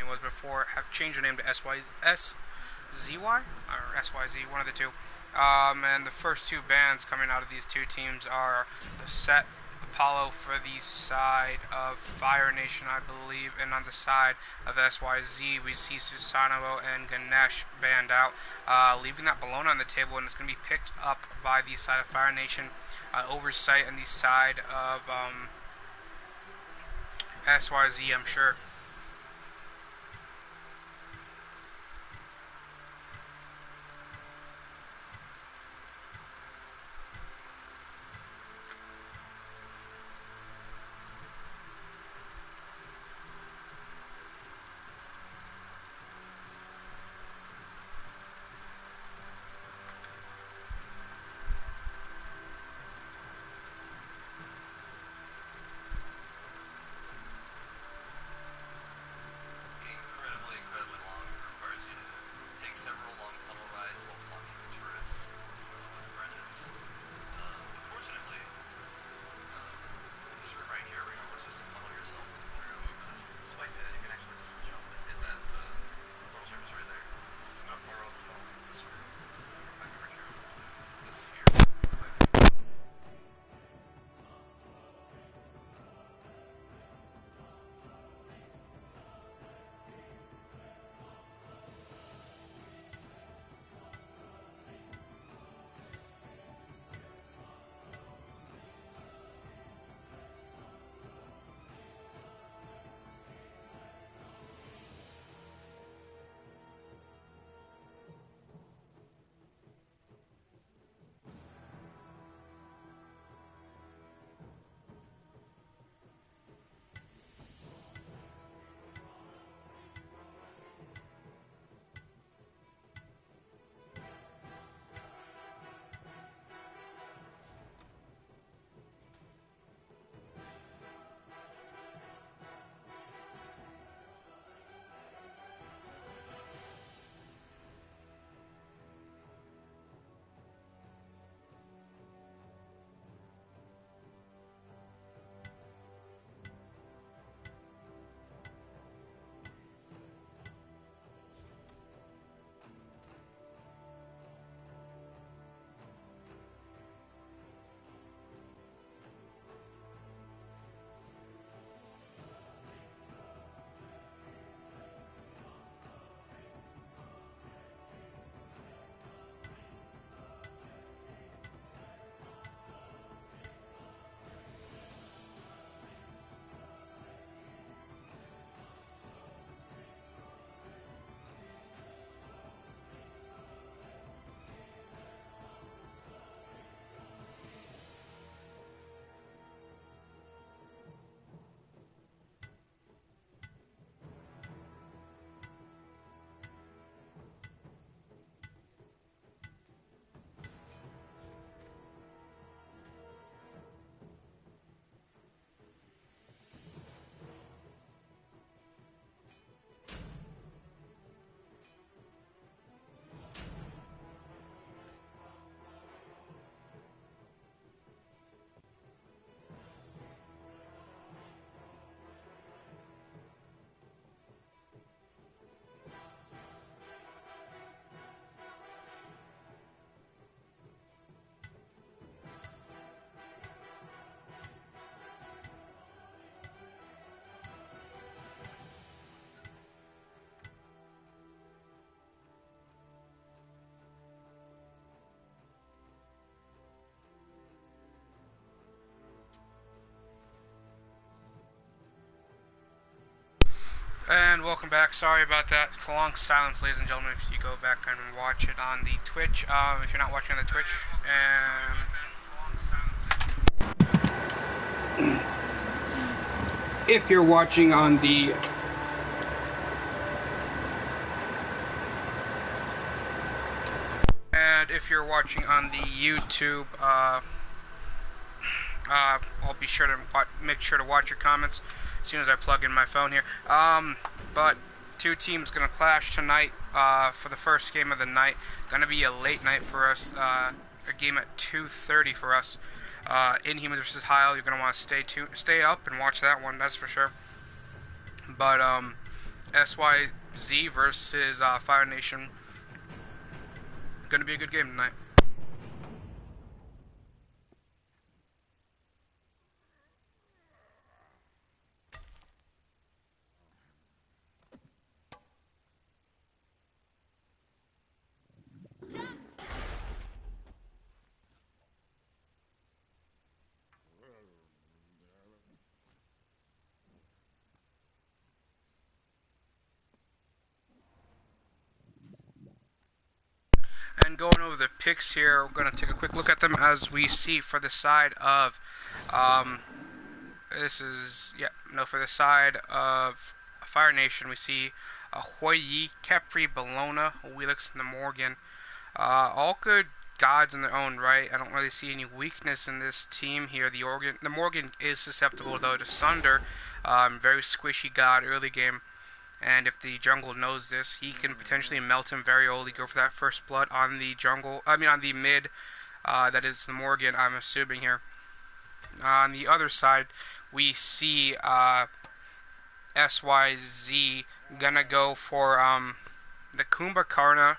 company was before, have changed their name to SYZ or SYZ, one of the two. And the first two bands coming out of these two teams are the Set Apollo for the side of Firenation, I believe, and on the side of SYZ, we see Susanoo and Ganesh banned out, leaving that Bologna on the table, and it's going to be picked up by the side of Firenation, Oversight, and the side of SYZ, I'm sure. And welcome back. Sorry about that. It's a long silence, ladies and gentlemen. If you go back and watch it on the Twitch, if you're not watching on the Twitch, and if you're watching on the YouTube, I'll be sure to make sure to watch your comments as soon as I plug in my phone here. But two teams gonna clash tonight for the first game of the night. Gonna be a late night for us. A game at 2:30 for us. Inhumans versus Heil. You're gonna want to stay up and watch that one. That's for sure. But SYZ versus Firenation. Gonna be a good game tonight. And going over the picks here, we're going to take a quick look at them as we see for the side of, for the side of Fire Nation, we see Hoyi, Kepri, Bologna, Wheelix, and the Morgan. All good gods in their own right. I don't really see any weakness in this team here. The Morgan is susceptible though to Sunder, very squishy god early game. And if the jungle knows this, he can potentially melt him very early, go for that first blood on the on the mid, that is the Morgan, I'm assuming here. On the other side, we see SYZ gonna go for the Kumbhakarna,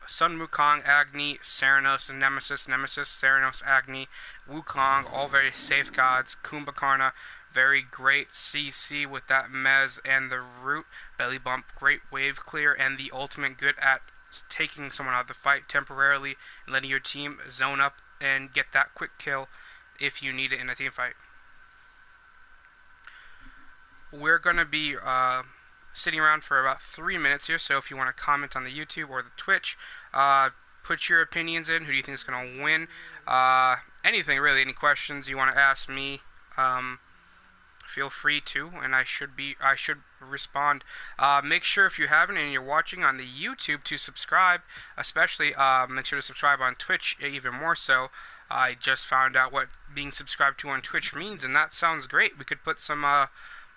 Sun Wukong, Agni, Ceranos, and Nemesis. Nemesis, Ceranos, Agni, Wukong, all very safe gods. Kumbhakarna, very great CC with that Mez and the Root. Belly Bump, great wave clear, and the ultimate good at taking someone out of the fight temporarily and letting your team zone up and get that quick kill if you need it in a team fight. We're going to be sitting around for about 3 minutes here, so if you want to comment on the YouTube or the Twitch, put your opinions in. Who do you think is going to win? Anything really, any questions you want to ask me, feel free to, and I should respond. Make sure if you haven't and you're watching on the YouTube to subscribe, especially make sure to subscribe on Twitch even more so. I just found out what being subscribed to on Twitch means, and that sounds great. We could put some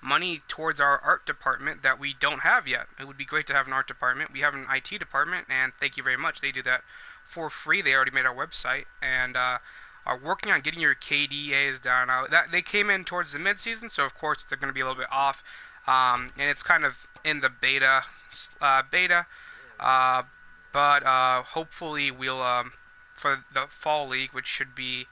money towards our art department that we don't have yet. It would be great to have an art department. We have an IT department, and thank you very much. They do that for free. They already made our website, and are working on getting your KDAs down. They came in towards the mid-season, so of course they're going to be a little bit off, and it's kind of in the beta, but hopefully we'll, for the fall league, which should be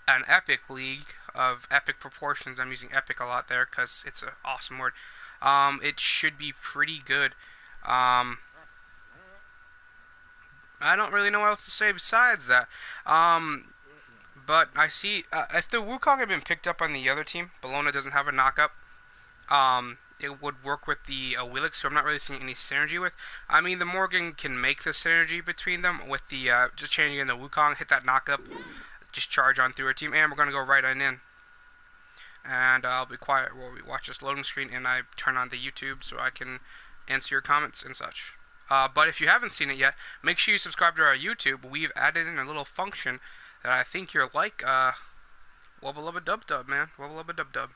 an epic league of epic proportions. I'm using epic a lot there because it's an awesome word. It should be pretty good. I don't really know what else to say besides that. But I see if the Wukong had been picked up on the other team, Bologna doesn't have a knockup. It would work with the Wheelix, so I'm not really seeing any synergy with. I mean, the Morgan can make the synergy between them with the just changing in the Wukong, hit that knockup, just charge on through our team, and we're going to go right on in. And I'll be quiet while we watch this loading screen, and I turn on the YouTube so I can answer your comments and such. But if you haven't seen it yet, make sure you subscribe to our YouTube. We've added in a little function that I think you're like. Wubba lubba dub dub, man. Wubba lubba dub dub.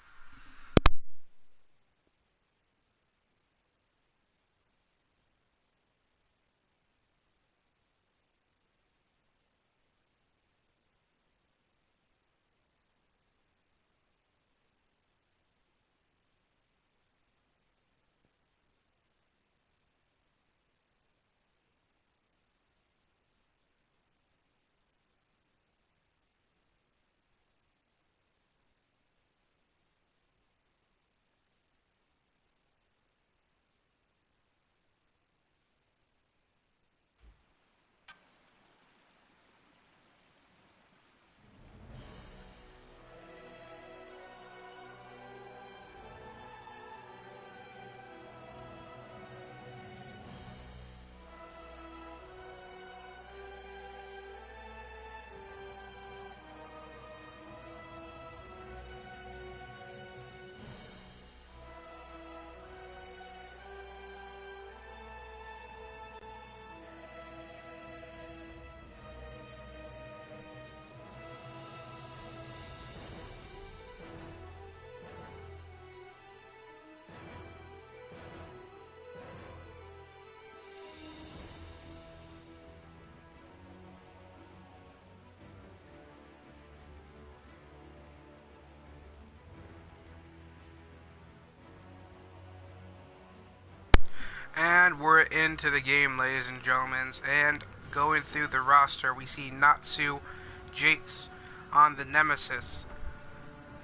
And we're into the game, ladies and gentlemen. And going through the roster, we see Natsu Jates on the Nemesis,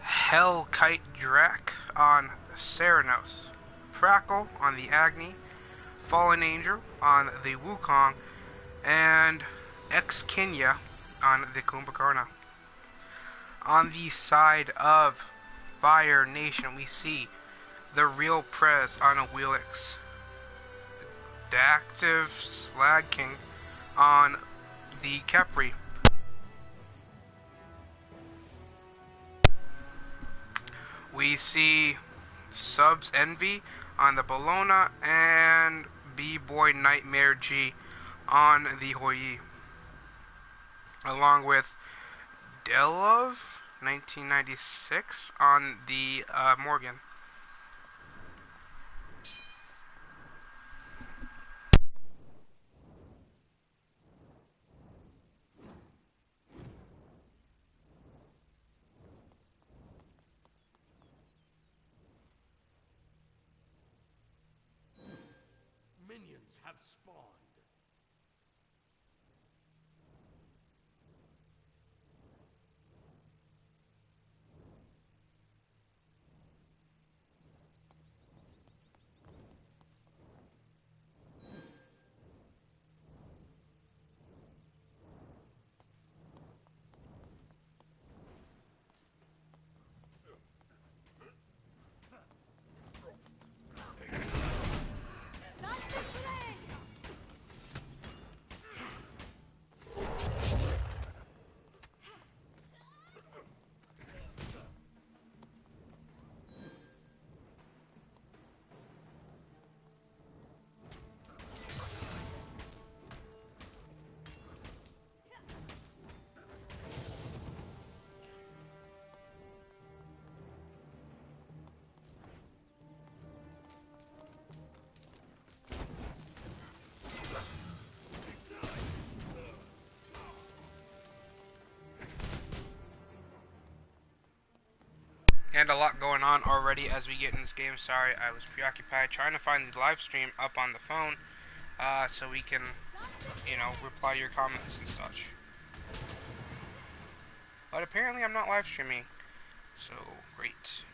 Hellkite Drak on Ceranos, Frackle on the Agni, Fallen Angel on the Wukong, and X-Kinya on the Kumbhakarna. On the side of Firenation, we see the Real Prez on a Wheelix, the Active Slag King on the Capri, we see Subs Envy on the Bologna, and B-Boy Nightmare G on the Hoyi, along with Delov 1996 on the Morgan. Minions have spawned. And a lot going on already as we get in this game. Sorry, I was preoccupied trying to find the live stream up on the phone, so we can, reply to your comments and such. But apparently I'm not live streaming, so great.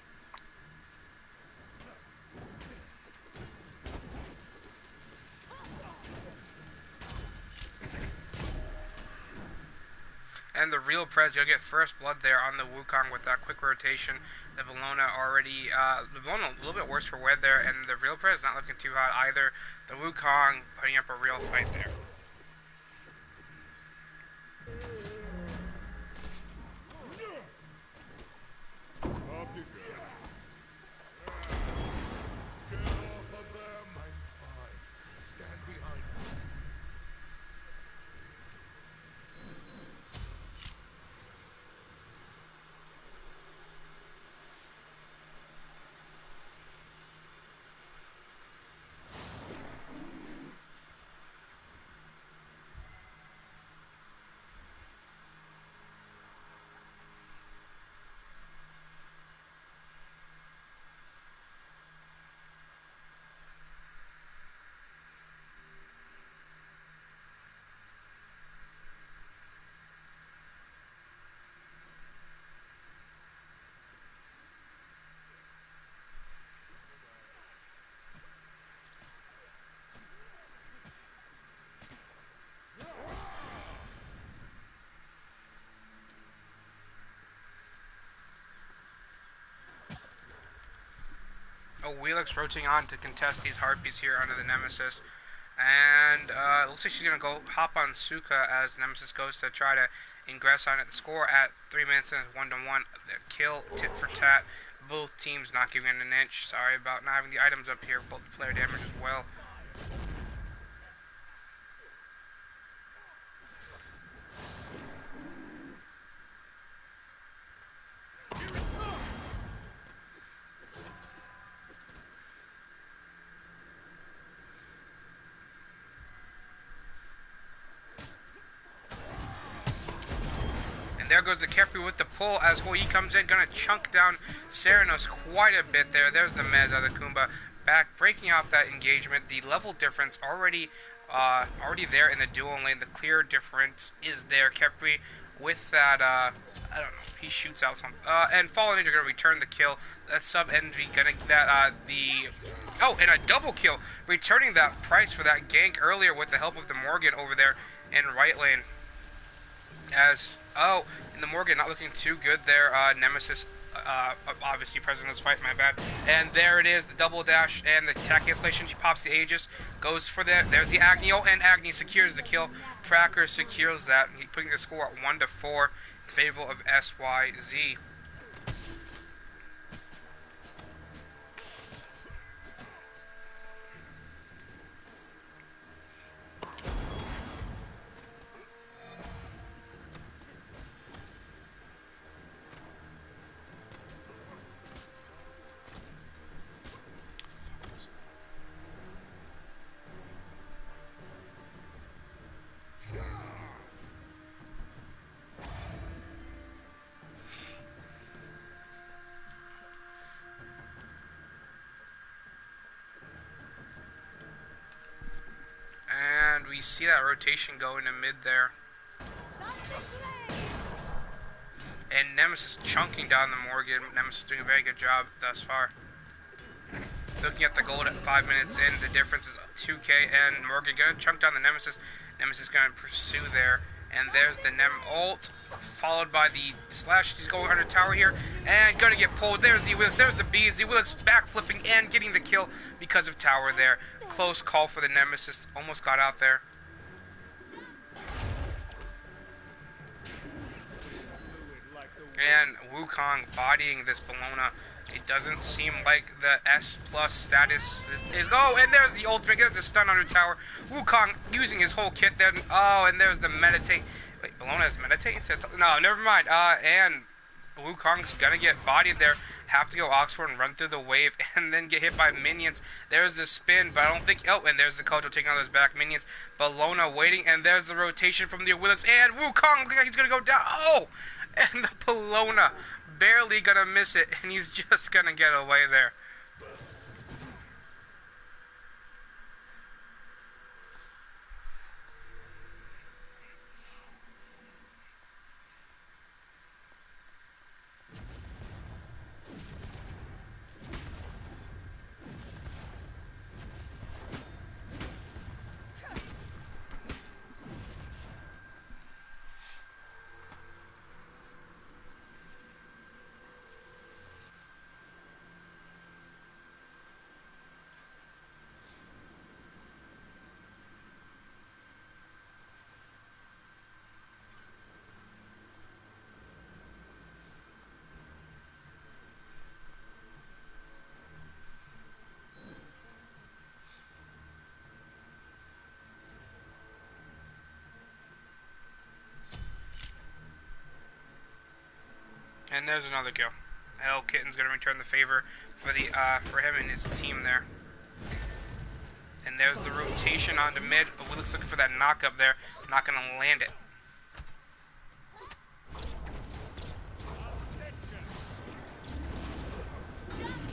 And the Real Prez, you'll get first blood there on the Wukong with that quick rotation. The Bologna already, the Bologna a little bit worse for Wed there, and the Real Prez not looking too hot either. The Wukong putting up a real fight there. Wheelix rotating on to contest these Harpies here under the Nemesis. And it looks like she's going to go hop on Suka as Nemesis goes to try to ingress on it. The score at 3 minutes and 1-1. The kill, tit for tat. Both teams not giving it an inch. Sorry about not having the items up here. Both player damage as well. There goes the Kepri with the pull as Hoi comes in, gonna chunk down Ceranos quite a bit there. There's the Mez out of the Kumba. back, breaking off that engagement. The level difference already there in the dual lane. The clear difference is there. Kepri with that, I don't know, he shoots out something. And Fallen Ninja gonna return the kill. That sub energy gonna get that, oh, and a double kill, returning that price for that gank earlier with the help of the Morgan over there in right lane. As, oh, and the Morgan not looking too good there. Nemesis, obviously present in this fight, my bad. And there it is, the double dash and the attack cancellation. She pops the Aegis, goes for that. There's the Agni, oh, and Agni secures the kill. Tracker secures that, putting the score at 1-4 in favor of SYZ. And we see that rotation go into mid there. And Nemesis chunking down the Morgan. Nemesis doing a very good job thus far. Looking at the gold at 5 minutes in, the difference is 2k, and Morgan gonna chunk down the Nemesis. Nemesis gonna pursue there. And there's the ult, followed by the slash. He's going under tower here, and gonna get pulled. There's the Willis, there's the Bees. The Willis backflipping and getting the kill because of tower there. Close call for the Nemesis. Almost got out there. And Wukong bodying this Bologna. It doesn't seem like the S+ status is... Oh, and there's the ultimate. There's the stun under tower. Wukong using his whole kit then. Oh, and there's the meditate. Wait, Bologna has meditate? No, never mind. And Wukong's gonna get bodied there. Have to go Oxford and run through the wave and then get hit by minions. There's the spin, but I don't think... Oh, and there's the Kojo taking on those back minions. Bologna waiting, and there's the rotation from the Willix. And Wukong looks like he's gonna go down. Oh! And the Bologna barely gonna miss it, and he's just gonna get away there. And there's another kill. Hell, Kitten's gonna return the favor for the for him and his team there. And there's the rotation onto mid. Willis looking for that knock up there. Not gonna land it.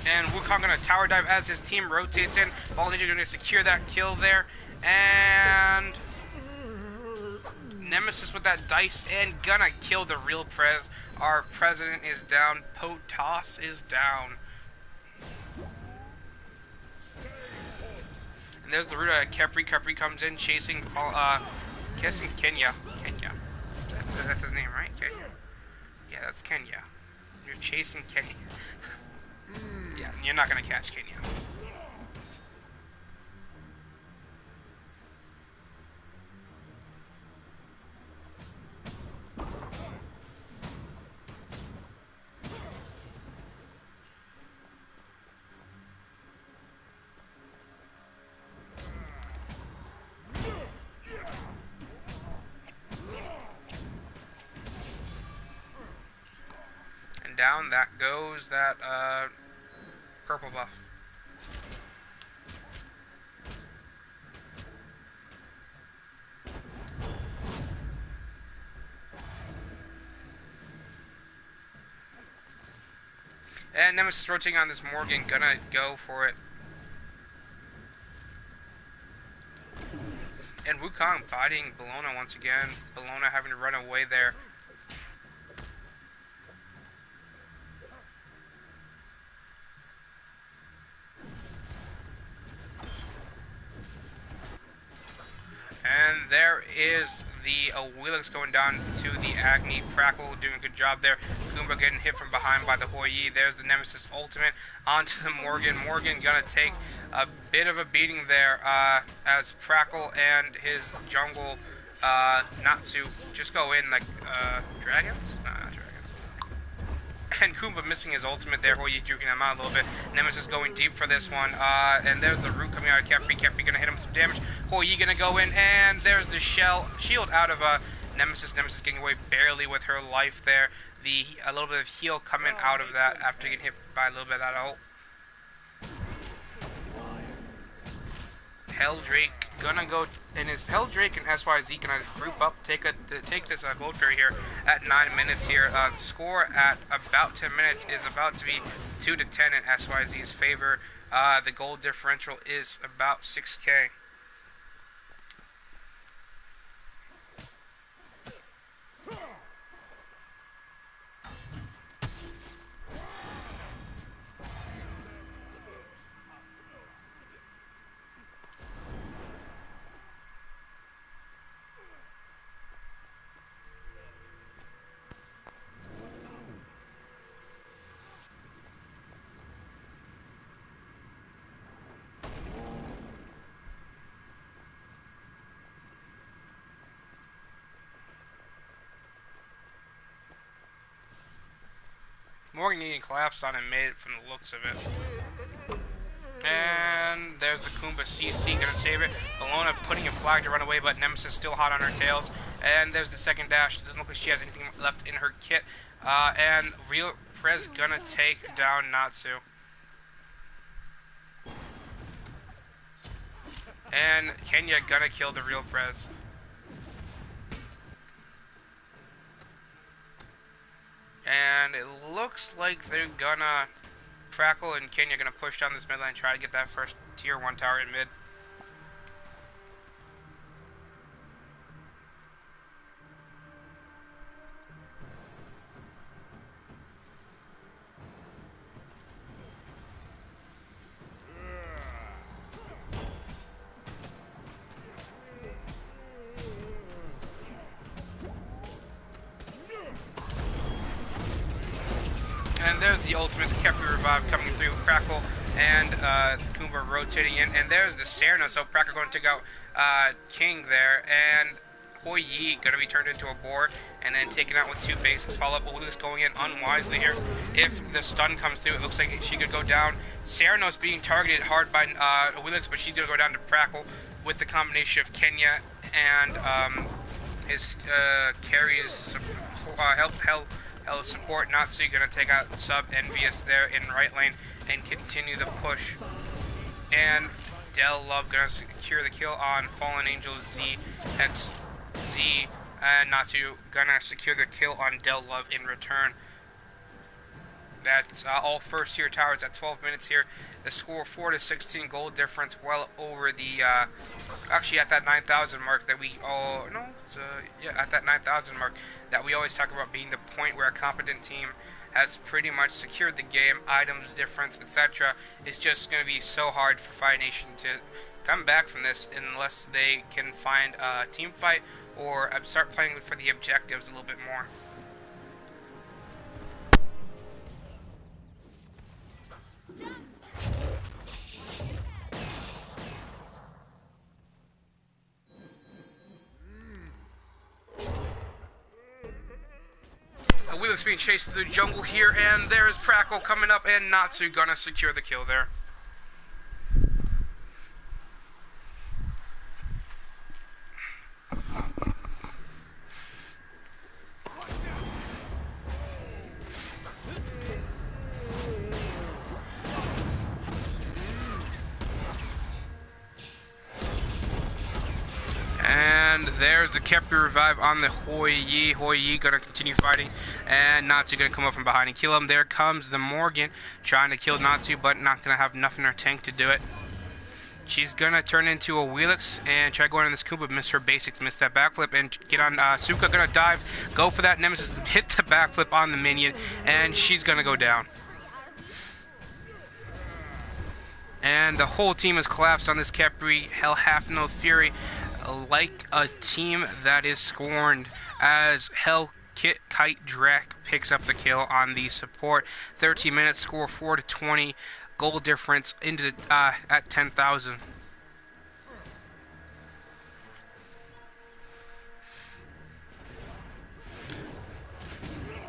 And Wukong gonna tower dive as his team rotates in. Ball Ninja gonna secure that kill there. And Nemesis with that dice and gonna kill the real Prez. Our president is down. Potas is down. And there's the route at Kepri. Kepri comes in chasing Kenya. That's his name, right? Kenya. Yeah, that's Kenya. You're chasing Kenya. Yeah, you're not gonna catch Kenya. Down that goes that purple buff. And Nemesis rotating on this Morgan, gonna go for it. And Wukong biting Bologna once again. Bologna having to run away there. And there is the Wheelix going down to the Agni. Crackle doing a good job there. Goomba getting hit from behind by the Hoi Yi. There's the Nemesis ultimate onto the Morgan. Morgan gonna take a bit of a beating there as Crackle and his jungle Natsu just go in like dragons? No, not dragons. And Goomba missing his ultimate there. Hoi Yi juking him out a little bit. Nemesis going deep for this one. And there's the root coming out of Capri. Capri gonna hit him some damage. Hoi Yi gonna go in, and there's the shield out of Nemesis. Nemesis getting away barely with her life there. A little bit of heal coming out of that after getting hit by a little bit of that ult. Helldrake gonna go, and is Helldrake and SYZ gonna group up, take this gold fairy here at 9 minutes here. The score at about 10 minutes is about to be 2-10 in SYZ's favor. The gold differential is about 6K. Morgan getting collapsed on and made it from the looks of it. And there's the Kumba CC gonna save it. Bologna putting a flag to run away, but Nemesis still hot on her tails. And there's the second dash. It doesn't look like she has anything left in her kit. And Real Prez gonna take down Natsu. And Kenya gonna kill the Real Prez. And it looks like they're gonna, Crackle and Kenya gonna push down this mid lane, try to get that first tier 1 tower in mid. And there's the ultimate, the Kepri revive coming through. Crackle and Kumba rotating in. And there's the Serna, so Crackle going to take out King there. And Hoi Yi going to be turned into a boar and then taken out with 2 basics. Follow up with Willis going in unwisely here. If the stun comes through, it looks like she could go down. Serna's being targeted hard by Willis, but she's going to go down to Crackle with the combination of Kenya and his carries help support. Natsu gonna take out sub Envious there in right lane and continue the push. And Del Love gonna secure the kill on Fallen Angel ZXZ, and Natsu gonna secure the kill on Del Love in return. That's all first tier towers at 12 minutes here. The score 4-16 gold difference, well over the actually at that 9,000 mark that we all at that 9,000 mark that we always talk about being the point where a competent team has pretty much secured the game. Items difference, etc. It's just going to be so hard for Firenation to come back from this unless they can find a team fight or start playing for the objectives a little bit more. Wheelix being chased through the jungle here, and there's Crackle coming up, and Natsu gonna secure the kill there. And there's the Kepri revive on the Hoi Yi. Hoi Yi gonna continue fighting, and Natsu gonna come up from behind and kill him. There comes the Morgan trying to kill Natsu, but not gonna have enough in her tank to do it. She's gonna turn into a Wheelix and try going on this Koopa, miss her basics, miss that backflip, and get on Suka. Gonna dive, go for that Nemesis, hit the backflip on the minion, and she's gonna go down. And the whole team has collapsed on this Capri. Hell, half no fury, like a team that is scorned, as Hell Kite Drac picks up the kill on the support. 13 minutes, score 4-20, goal difference into the, at 10,000.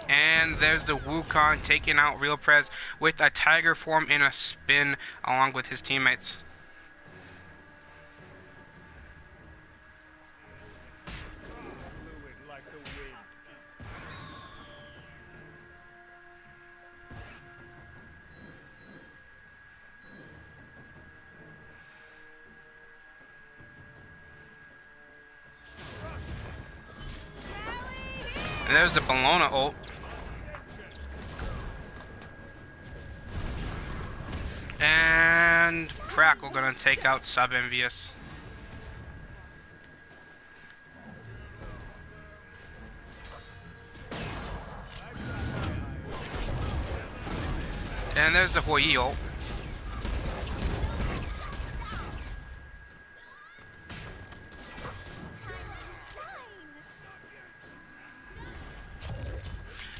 And there's the Wukong taking out Real Prez with a tiger form in a spin along with his teammates. And there's the Bologna ult. And Crackle gonna take out Sub Envious. And there's the Hoi ult.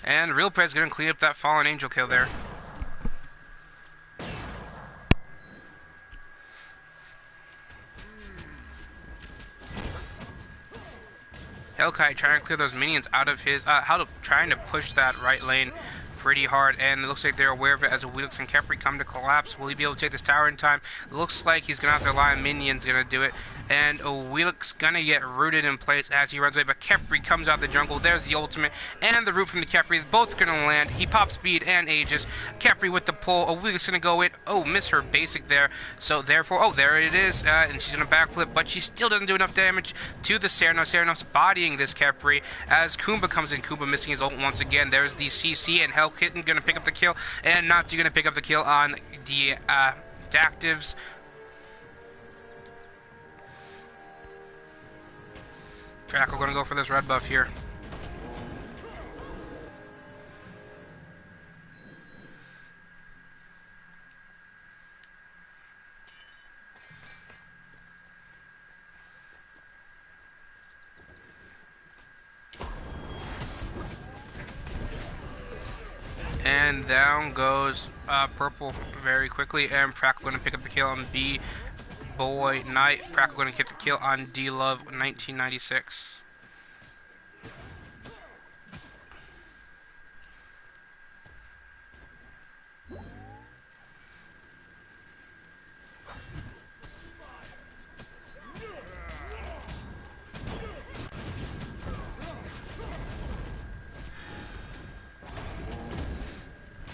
And Real Pred's gonna clean up that Fallen Angel kill there. Hellkite trying to clear those minions out of his, trying to push that right lane pretty hard, and it looks like they're aware of it as a Wheelix and Capri come to collapse. Will he be able to take this tower in time? It looks like he's gonna have to rely on minions, gonna do it, and Wheelix gonna get rooted in place as he runs away, but Capri comes out the jungle. There's the ultimate and the root from the Capri, both gonna land. He pops speed and Aegis. Capri with the pull, Wheelix gonna go in. Oh, miss her basic there, so therefore, oh, there it is, and she's gonna backflip, but she still doesn't do enough damage to the Ceranos. Ceranos bodying this Capri as Kumba comes in. Kumba missing his ult once again. There's the CC, and Hellkitten gonna pick up the kill, and Natsu gonna pick up the kill on the Dactives. Crackle gonna go for this red buff here. And down goes purple very quickly, and Crackle gonna pick up the kill on B Boy Knight. Crackle gonna get the kill on D Love 1996.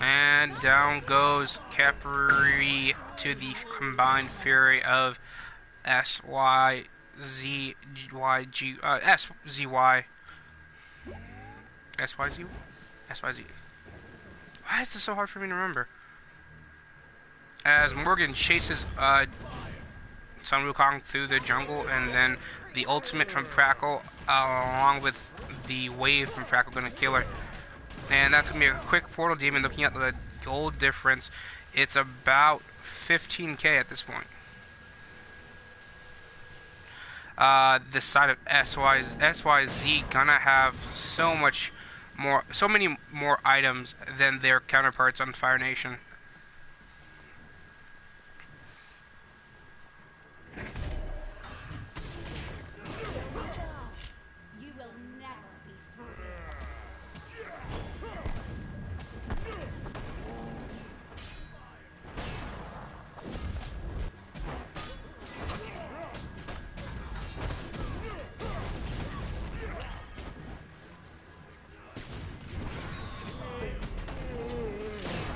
And down goes Capri to the combined fury of SYZ. SYZ. Why is this so hard for me to remember? As Morgan chases Sun Wukong through the jungle, and then the ultimate from Crackle, along with the wave from Crackle, gonna kill her. And that's going to be a quick Portal Demon. Looking at the gold difference, it's about 15k at this point. This side of SYZ gonna have so many more items than their counterparts on Firenation.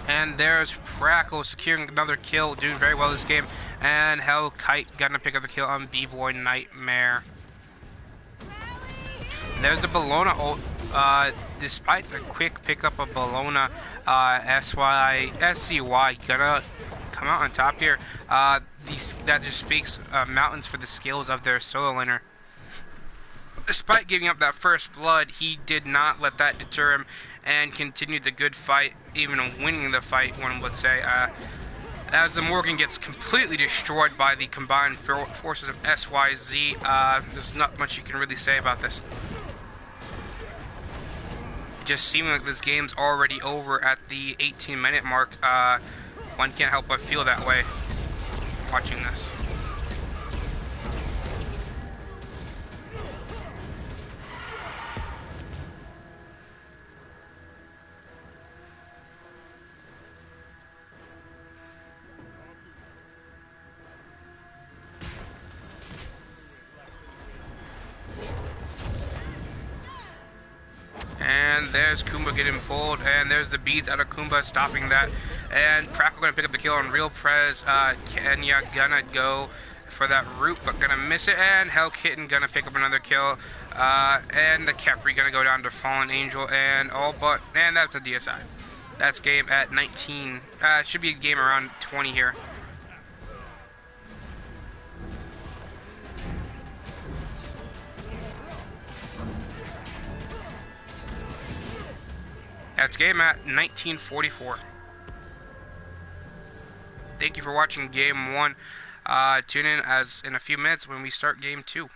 And there's Crackle securing another kill, doing very well this game. And Hellkite gonna pick up the kill on B-Boy Nightmare. And there's the Bologna ult. Despite the quick pickup of Bologna, SCY gonna come out on top here. That just speaks mountains for the skills of their solo laner. Despite giving up that first blood, he did not let that deter him and continued the good fight, even winning the fight, one would say. As the Morgan gets completely destroyed by the combined forces of SYZ, there's not much you can really say about this. Just seeming like this game's already over at the 18-minute mark. One can't help but feel that way watching this. And there's Kumba getting pulled, and there's the beads out of Kumba stopping that. And Praco gonna pick up the kill on Real Prez. Kenya gonna go for that root, but gonna miss it. And Hell Kitten gonna pick up another kill. And the Capri gonna go down to Fallen Angel, and that's a DSI. That's game at 19. It should be a game around 20 here. That's game at 1944. Thank you for watching game 1. Tune in in a few minutes when we start game 2.